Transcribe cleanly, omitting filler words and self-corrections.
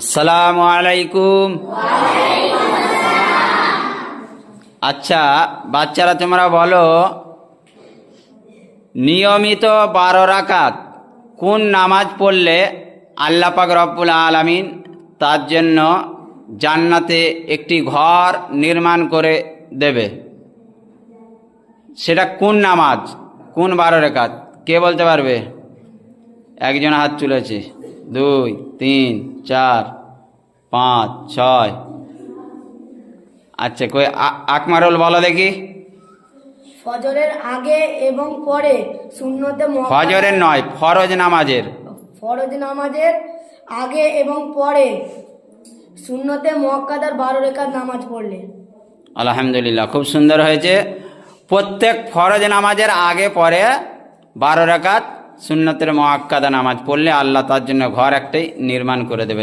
আসসালামু আলাইকুম। আচ্ছা বাচ্চারা, তোমরা বলো, নিয়মিত 12 রাকাত কোন নামাজ পড়লে আল্লাহ পাক রব্বুল আলামিন তার জন্য জান্নাতে একটি ঘর নির্মাণ করে দেবে? সেটা কোন নামাজ, কোন 12 রাকাত? কে বলতে পারবে? একজন হাত তুলেছে, 2 3 4 5 6। আচ্ছা, কই আকমারুল বলো দেখি। ফজরের আগে এবং পরে সুন্নতে ফজরের নয়, ফরজ নামাজের। ফরজ নামাজের আগে এবং পরে সুন্নতে মুআক্কাদার 12 রাকাত নামাজ পড়লে। আলহামদুলিল্লাহ, খুব সুন্দর হয়েছে। প্রত্যেক ফরজ নামাজের আগে পরে 12 রাকাত সুন্নতের মুআক্কাদা নামাজ পড়লে আল্লাহ তার জন্য ঘর একটাই নির্মাণ করে দেবে।